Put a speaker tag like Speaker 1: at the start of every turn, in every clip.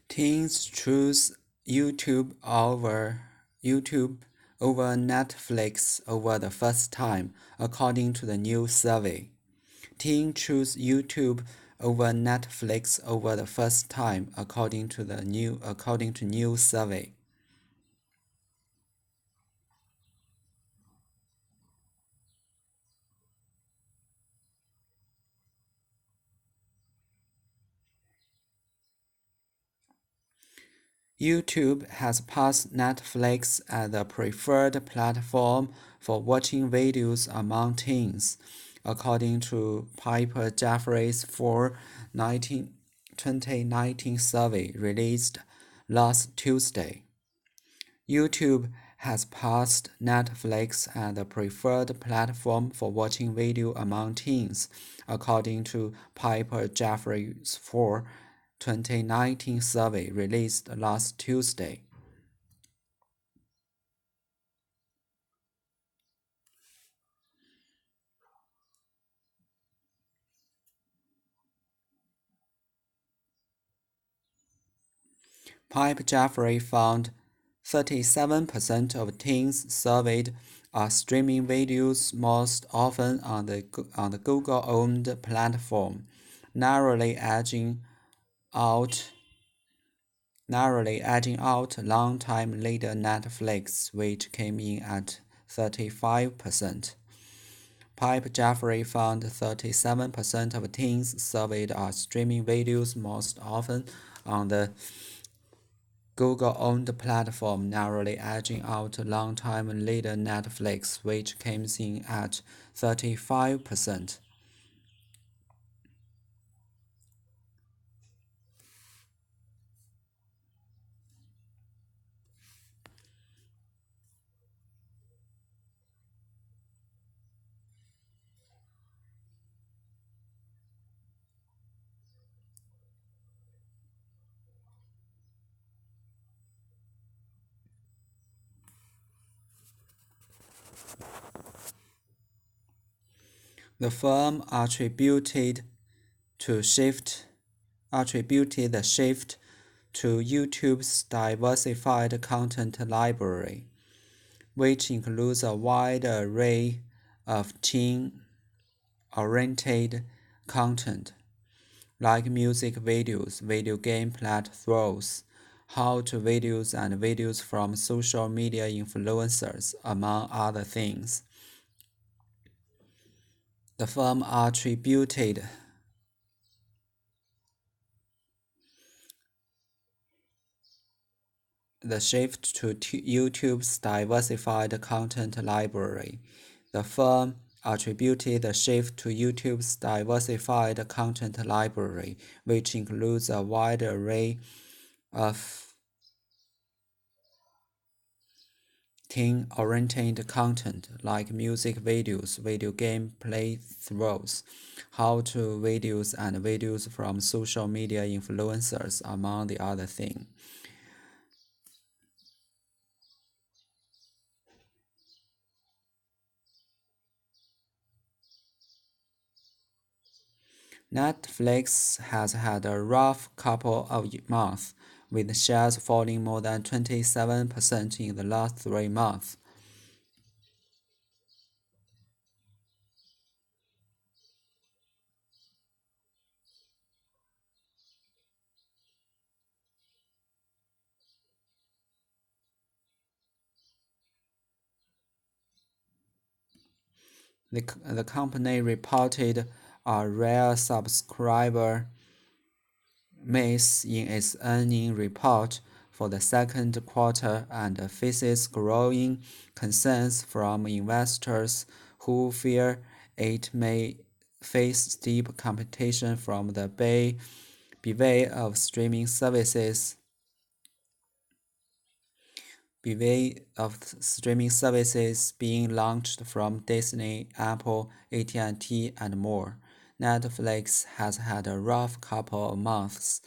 Speaker 1: Teens choose YouTube over Netflix over the first time, according to the new survey. Teens choose YouTube over Netflix over the first time, according to new survey. YouTube has passed Netflix as the preferred platform for watching videos among teens, according to Piper Jaffray's 2019 survey released last Tuesday. YouTube has passed Netflix as the preferred platform for watching video among teens, according to Piper Jaffray's 2019 survey released last Tuesday. Piper Jaffray found 37% of teens surveyed are streaming videos most often on the Google-owned platform, narrowly edging out long-time leader Netflix, which came in at 35%. Piper Jaffray found 37% of teens surveyed are streaming videos most often on the Google-owned platform, narrowly edging out longtime leader Netflix, which came in at 35%. The firm attributed the shift to YouTube's diversified content library, which includes a wide array of teen-oriented content, like music videos, video game playthroughs, how-to videos, and videos from social media influencers, among other things. The firm attributed the shift to YouTube's diversified content library. The firm attributed the shift to YouTube's diversified content library, which includes a wide array of teen-oriented content like music videos, video game playthroughs, how-to videos, and videos from social media influencers, among the other things. Netflix has had a rough couple of months, with shares falling more than 27% in the last 3 months. The company reported a rare subscriber miss in its earnings report for the second quarter and faces growing concerns from investors who fear it may face steep competition from the beware of streaming services being launched from Disney, Apple, AT&T, and more. Netflix has had a rough couple of months,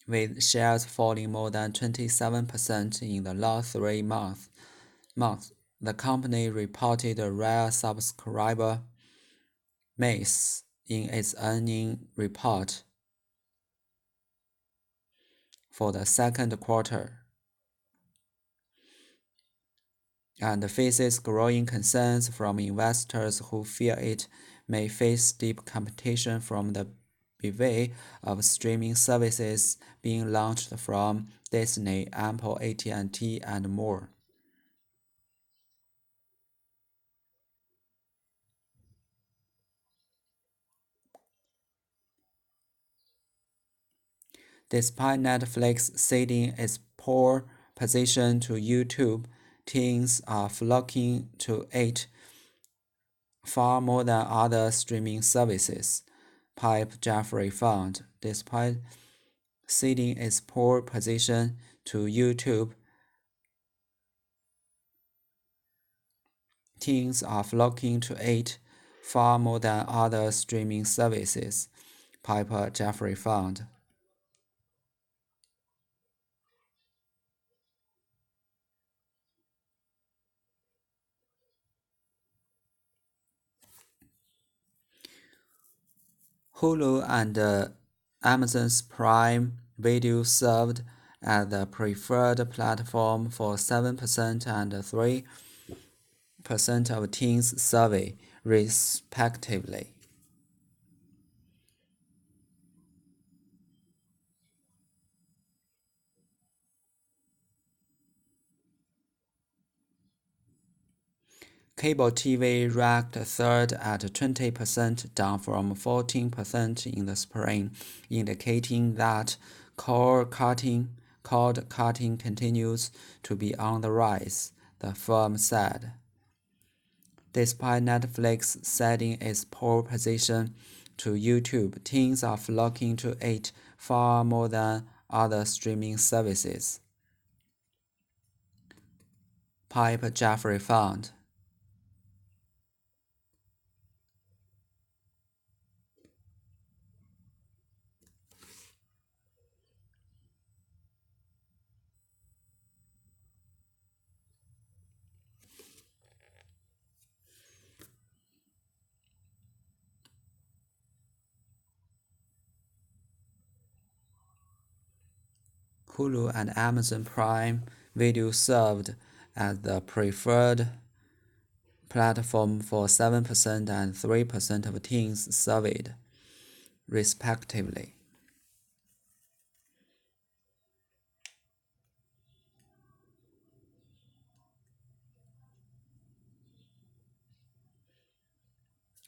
Speaker 1: with shares falling more than 27% in the last 3 months. The company reported a rare subscriber miss in its earnings report for the second quarter and faces growing concerns from investors who fear it may face steep competition from the bevy of streaming services being launched from Disney, Apple, AT&T, and more. Despite Netflix ceding its poor position to YouTube, teens are flocking to it far more than other streaming services, Pipe Jeffrey found. Despite ceding its poor position to YouTube, teens are flocking to it far more than other streaming services, Piper Jeffrey found. Hulu and Amazon's Prime Video served as the preferred platform for 7% and 3% of teens surveyed, respectively. Cable TV ranked third at 20%, down from 14% in the spring, indicating that cord cutting continues to be on the rise, the firm said. Despite Netflix ceding its pole position to YouTube, teens are flocking to it far more than other streaming services, Pipe Jeffrey found. Hulu and Amazon Prime Video served as the preferred platform for 7% and 3% of teens surveyed, respectively.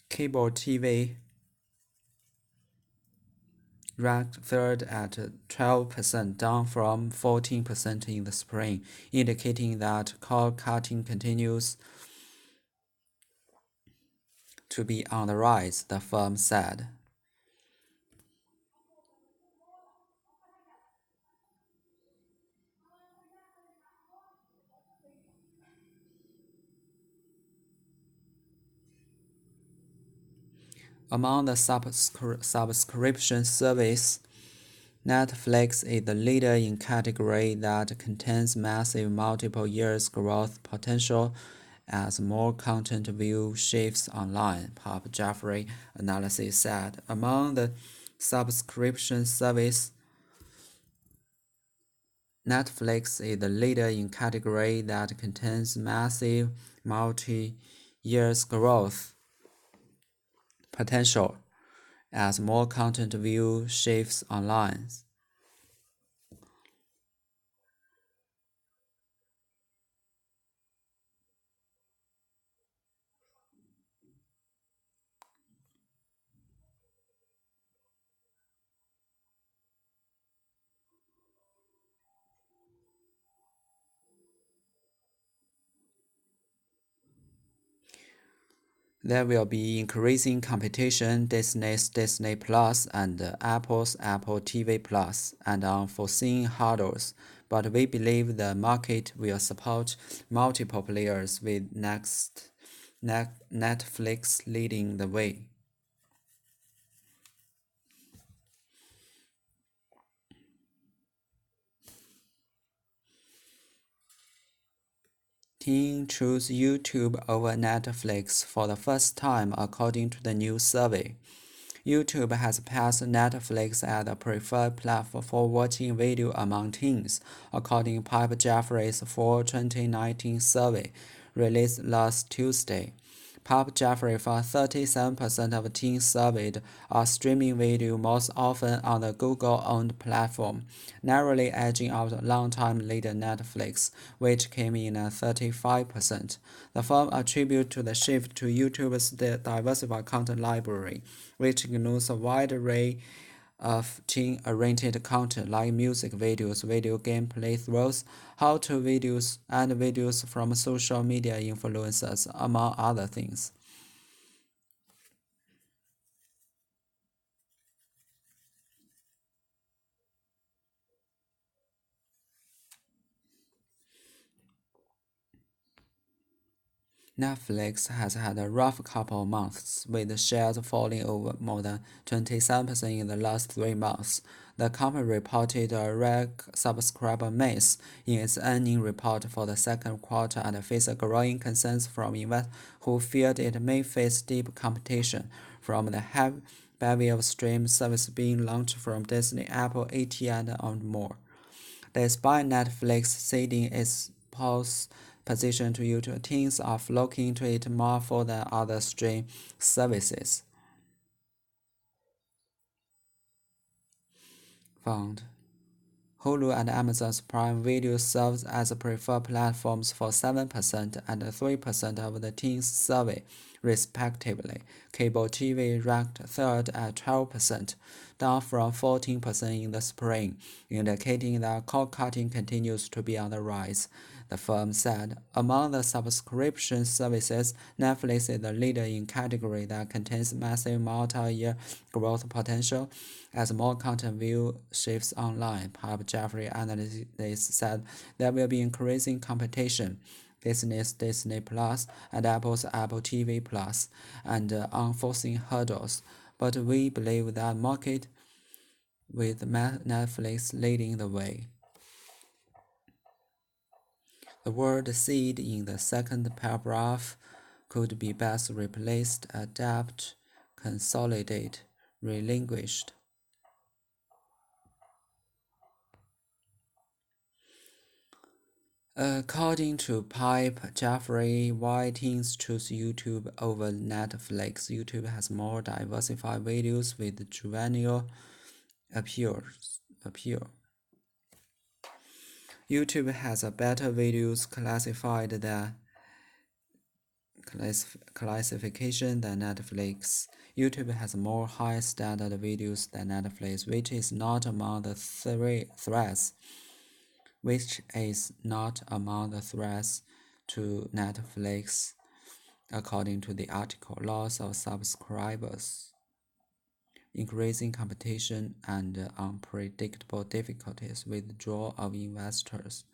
Speaker 1: Cable TV ranked third at 12%, down from 14% in the spring, indicating that cord cutting continues to be on the rise, the firm said. Among the subscription service, Netflix is the leader in category that contains massive multiple years growth potential as more content view shifts online, Pop Jeffrey analysis said. Among the subscription service, Netflix is the leader in category that contains massive multi-years growth potential as more content view shifts online. There will be increasing competition, Disney's Disney Plus and Apple's Apple TV Plus, and unforeseen hurdles, but we believe the market will support multiple players with Netflix leading the way. Teens choose YouTube over Netflix for the first time according to the new survey. YouTube has passed Netflix as the preferred platform for watching video among teens, according to Piper Jaffray's Fall 2019 survey released last Tuesday. Piper Jaffray found 37% of teens surveyed are streaming video most often on the Google-owned platform, narrowly edging out longtime leader Netflix, which came in at 35%. The firm attributes to the shift to YouTube's diversified content library, which includes a wide array of teen-oriented content like music videos, video game playthroughs, how-to videos, and videos from social media influencers, among other things. Netflix has had a rough couple of months, with shares falling over more than 27% in the last 3 months. The company reported a record subscriber base in its earnings report for the second quarter and faced growing concerns from investors who feared it may face deep competition from the bevy of stream services being launched from Disney, Apple, AT&T, and more. Despite Netflix ceding its position to YouTube, teens are flocking to it more for than other stream services. Found. Hulu and Amazon's Prime Video serves as preferred platforms for 7% and 3% of the teens survey, respectively. Cable TV ranked third at 12%, down from 14% in the spring, indicating that cord-cutting continues to be on the rise. The firm said, among the subscription services, Netflix is the leader in category that contains massive multi-year growth potential. As more content view shifts online, Piper Jaffray analysts said there will be increasing competition. Disney's Disney Plus and Apple's Apple TV Plus, and unforeseen hurdles. But we believe that market with Netflix leading the way. The word seed in the second paragraph could be best replaced, adapt, consolidate, relinquished. According to Piper Jaffray, why teens choose YouTube over Netflix? YouTube has more diversified videos with juvenile appeal. YouTube has a better videos classification than Netflix. YouTube has more high standard videos than Netflix, which is not among the threats to Netflix, according to the article. Loss of subscribers, increasing competition, and unpredictable difficulties with draw of investors.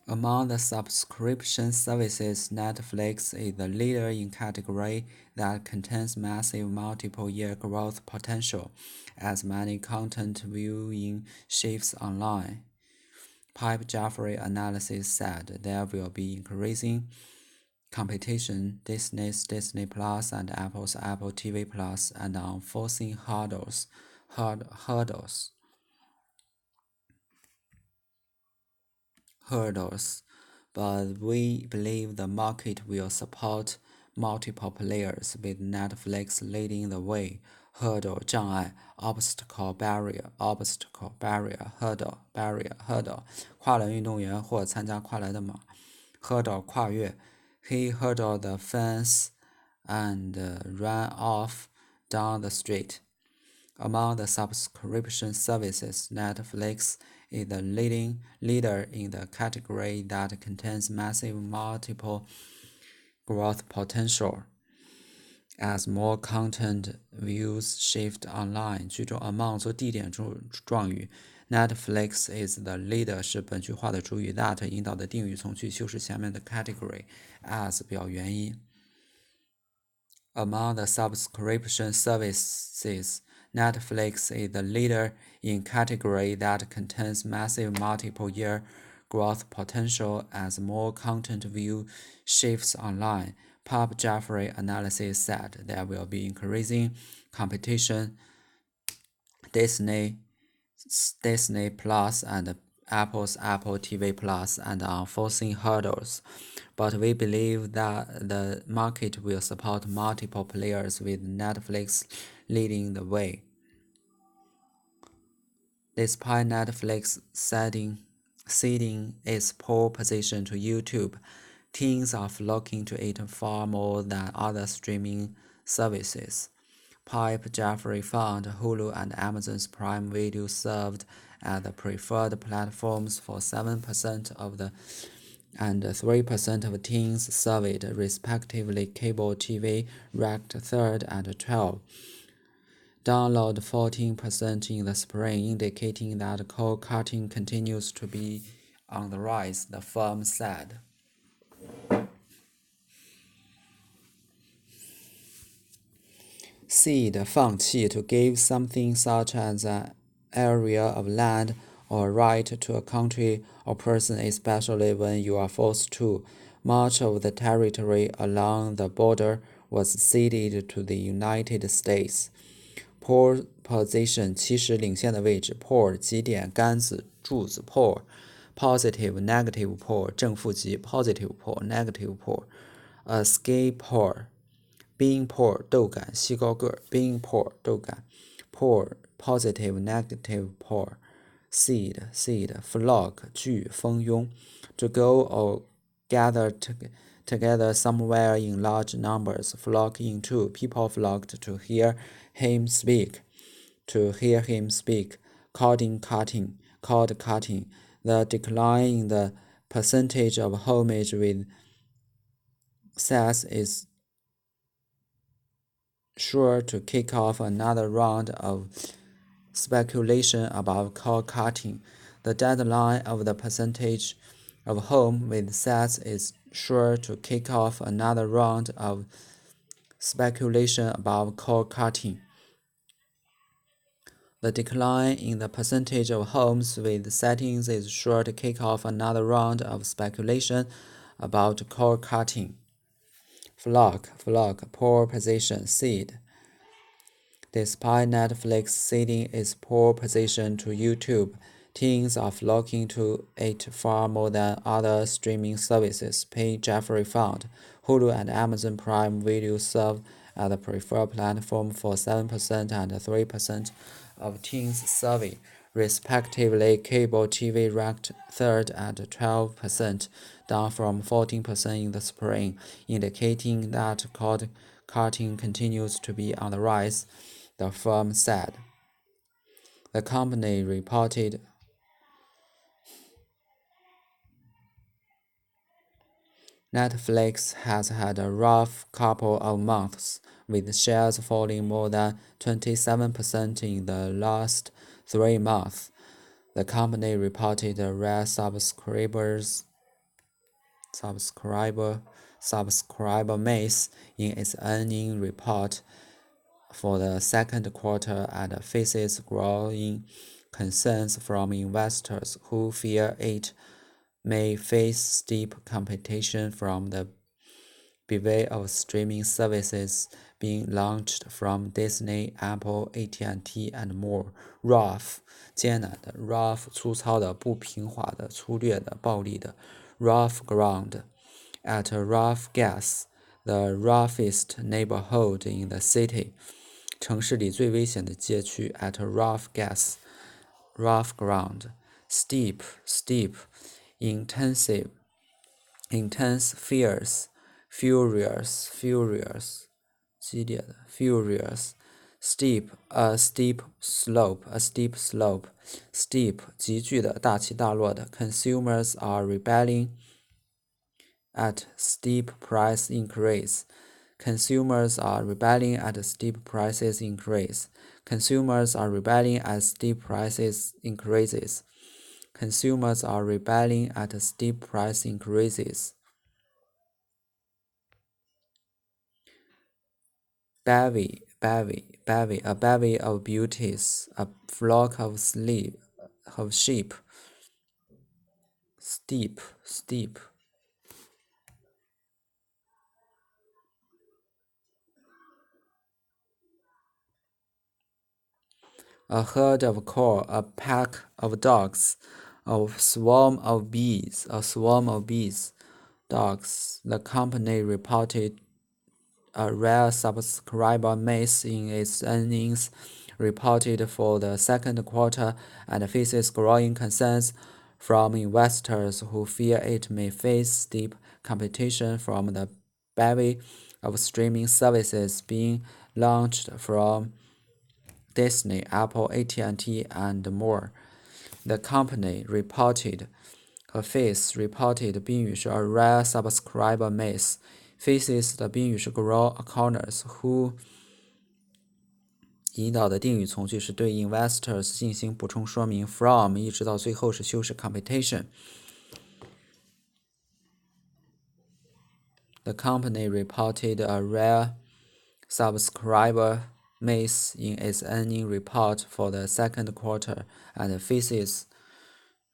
Speaker 1: Among the subscription services, Netflix is the leader in category that contains massive multiple-year growth potential as many content viewing shifts online. Piper Jaffray analysis said there will be increasing competition, Disney's Disney Plus and Apple's Apple TV Plus, and unforeseen hurdles. hurdles, but we believe the market will support multiple players with Netflix leading the way. Hurdle 障碍 obstacle barrier obstacle barrier hurdle barrier hurdle 跨栏运动员或参加跨栏的马 hurdle 跨越 He hurdled the fence and ran off down the street. Among the subscription services, Netflix is the leading leader in the category that contains massive multiple growth potential. As more content views shift online， 句中 among 做地点状语 ，Netflix is the leader 是本句话的主语 ，that 引导的定语从句修饰前面的 category as 表原因。Among the subscription services, Netflix is the leader in category that contains massive multiple-year growth potential as more content view shifts online. Pop Jeffrey analysis said there will be increasing competition. Disney Plus and Apple's Apple TV Plus and are forcing hurdles, but we believe that the market will support multiple players with Netflix leading the way. Despite Netflix ceding its pole position to YouTube, teens are flocking to it far more than other streaming services. Pipe Jeffrey found Hulu and Amazon's Prime Video served as the preferred platforms for 7% of the and 3% of teens surveyed, respectively. Cable TV ranked third and 12. Download 14% in the spring, indicating that cord cutting continues to be on the rise, the firm said. Cede 放弃 to give something such as an area of land or right to a country or person, especially when you are forced to. Much of the territory along the border was ceded to the United States. Pole position 起始领先的位置 pole 极点杆子柱子 pole positive negative pole 正负极 positive pole negative pole escape pole being pole 斗感细高个 being pole 斗感 pole positive negative pole seed flock 聚蜂拥 to go or gather together somewhere in large numbers, flock into. People flocked to hear him speak. Cord cutting. The decline in the percentage of homes with sex is sure to kick off another round of speculation about cord cutting. The deadline of the percentage of homes with sex is sure to kick off another round of speculation about cord cutting. The decline in the percentage of homes with settings is sure to kick off another round of speculation about cord cutting. Flock, pole position, cede. Despite Netflix ceding its pole position to YouTube, teens are flocking to it far more than other streaming services, P. Jeffrey found. Hulu and Amazon Prime Video serve as the preferred platform for 7% and 3% of teens surveyed, respectively. Cable TV ranked third at 12%, down from 14% in the spring, indicating that cord cutting continues to be on the rise, the firm said. The company reported Netflix has had a rough couple of months, with shares falling more than 27% in the last 3 months. The company reported a rare subscriber miss in its earnings report for the second quarter and faces growing concerns from investors who fear it may face steep competition from the beware of streaming services being launched from Disney, Apple, AT&T, and more. Rough 艰难的 rough 粗糙的、不平滑的、粗略的、暴力的 rough ground. At a rough guess, the roughest neighborhood in the city. 城市里最危险的街区 at a rough guess. Rough ground. Steep, steep, intensive, intense, fierce, furious, furious, 激烈的 furious. Steep, a steep slope, a steep slope. Steep, 急剧的、大起大落的。Consumers are rebelling at steep price increase. Consumers are rebelling at steep prices increase. Consumers are rebelling at steep prices increases. Consumers are rebelling at steep price increases. Bevy, bevy, bevy, a bevy of beauties, a flock of sheep. Steep, steep. A herd of cow, a pack of dogs, a swarm of bees, a swarm of bees. Dogs. The company reported a rare subscriber miss in its earnings reported for the second quarter and faces growing concerns from investors who fear it may face steep competition from the bevy of streaming services being launched from Disney, Apple, AT&T, and more. The company reported. A face reported 宾语是 a rare subscriber miss. Faces 的宾语是 grow corners. Who 引导的定语从句是对 investors 进行补充说明 from 一直到最后是修饰 competition. The company reported a rare subscriber miss in its earning report for the second quarter and faces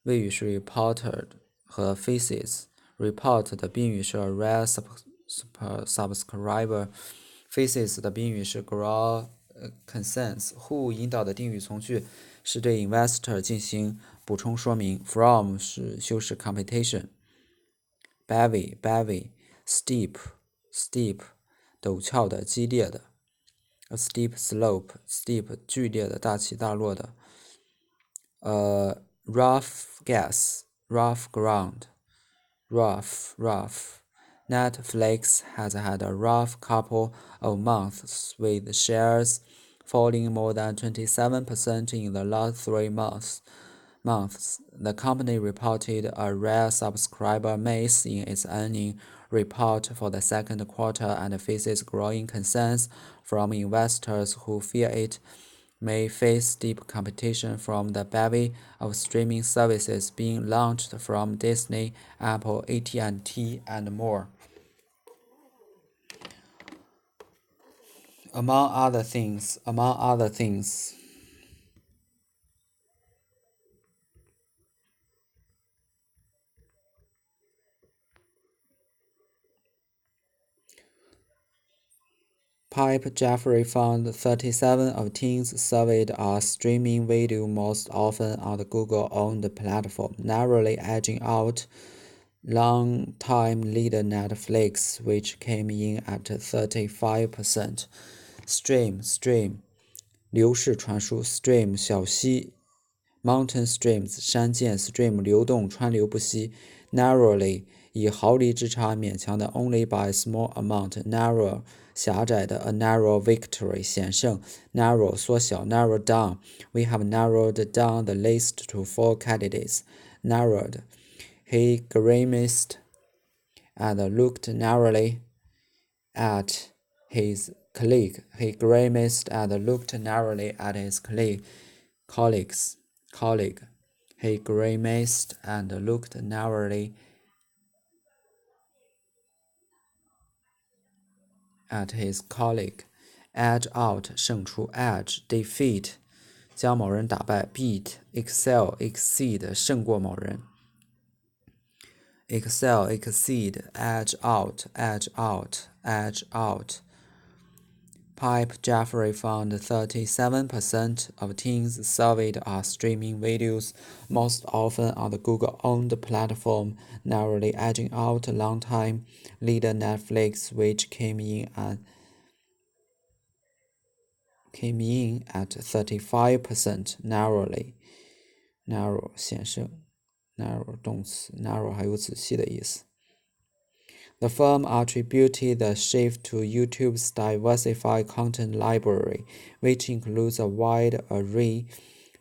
Speaker 1: 谓语是 reported 和 faces. Report 的宾语是 a rare subscriber. Faces 的宾语是 grow concerns. Who 引导的定语从句是对 investor 进行补充说明 from 是修饰 competition. Bevy, bevy. Steep, steep. 陡峭的、激烈的。A steep slope, steep 剧烈的、大起大落的。Rough guess, rough ground, rough, rough. Netflix has had a rough couple of months with shares falling more than 27% in the last 3 months. The company reported a rare subscriber miss in its earnings report for the second quarter and faces growing concerns from investors who fear it may face steep competition from the bevy of streaming services being launched from Disney, Apple, AT&T, and more. Among other things. Pipe Jeffrey found 37 of teens surveyed are streaming video most often on the Google-owned platform, narrowly edging out long-time leader Netflix, which came in at 35%. Stream, 流式传输 stream 小溪 mountain streams 山涧 stream 流动川流不息 narrowly 以毫厘之差勉强的 only by a small amount narrow 狭窄的 a narrow victory 险胜 narrow 缩小 narrow down we have narrowed down the list to 4 candidates narrowed he grimaced and looked narrowly at his colleague. He grimaced and looked narrowly at his colleagues. He grimaced and looked narrowly at his colleague. Edge out 胜出 edge defeat 将某人打败 beat excel exceed 胜过某人 excel exceed edge out Pipe Jaffray found 37% of teens surveyed are streaming videos, most often on the Google-owned platform, narrowly edging out longtime leader Netflix, which came in at 35%. narrow 显示 narrow 动词 narrow 还有仔细的意思。The firm attributed the shift to YouTube's diversified content library, which includes a wide array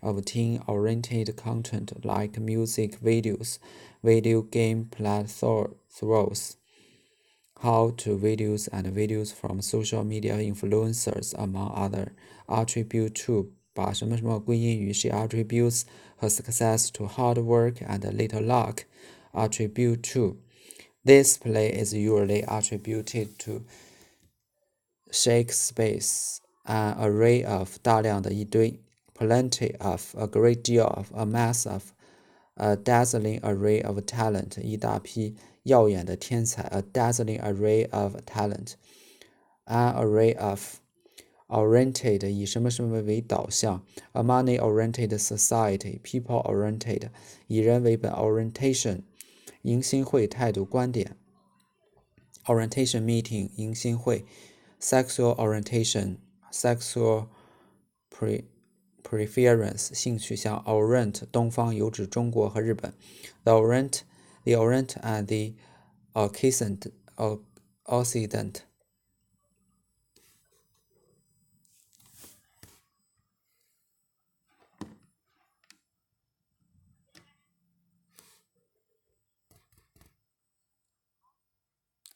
Speaker 1: of teen-oriented content like music videos, video game playthroughs, how-to videos, and videos from social media influencers, among other. Attribute to 把什么什么归因于 she attributes her success to hard work and little luck. Attribute to this play is usually attributed to Shakespeare's an array of 大量的一堆 plenty of a great deal of a mass of a dazzling array of talent 一大批耀眼的天才 a dazzling array of talent an array of oriented 以什么什么为导向 a money-oriented society people-oriented 以人为本 orientation 迎新会态度观点 orientation meeting 迎新会 sexual orientation sexual preference 性取向 orient 东方有指中国和日本 the orient and the occident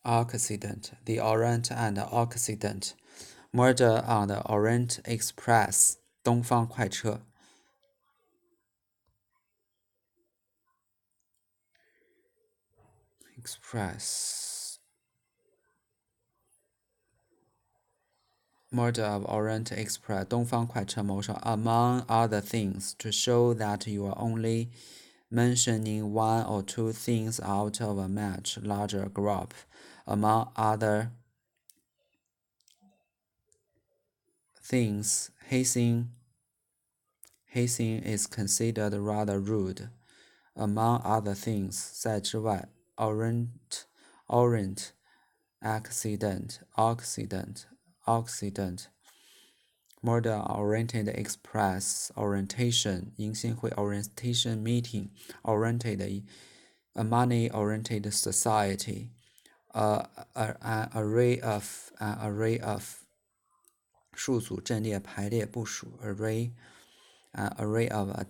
Speaker 1: Occident, the Orient and Occident, Murder on the Orient Express, 东方快车 Express, Murder of Orient Express, 东方快车谋杀 among other things, to show that you are only mentioning one or two things out of a much larger group. Among other things, hazing is considered rather rude. Among other things, 在之外 orient, accident, murder-oriented express, orientation, 迎新会 orientation meeting, oriented, a money-oriented society, an array of 数组阵列排列部署 array an array of a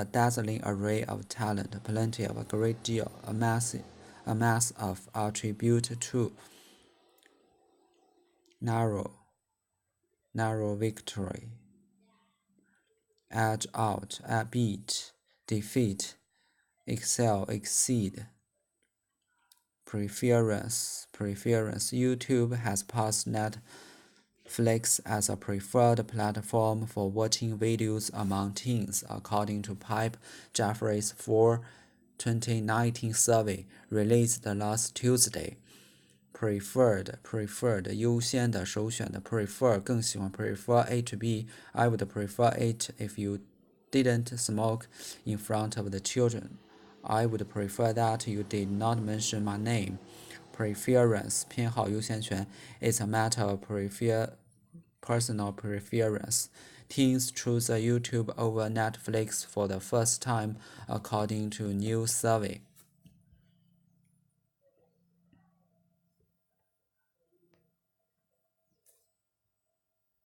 Speaker 1: dazzling array of talent, plenty of a great deal, a mass of attribute to narrow victory, edge out, beat, defeat, excel, exceed, preference. YouTube has passed Netflix as a preferred platform for watching videos among teens, according to Pipe Jaffray's fall 2019 survey released last Tuesday. Preferred 优先的首选的 prefer 更喜欢 prefer A to B. I would prefer it if you didn't smoke in front of the children. I would prefer that you did not mention my name. Preference 偏好优先权 It's a matter of personal preference. Teens choose YouTube over Netflix for the first time, according to a new survey.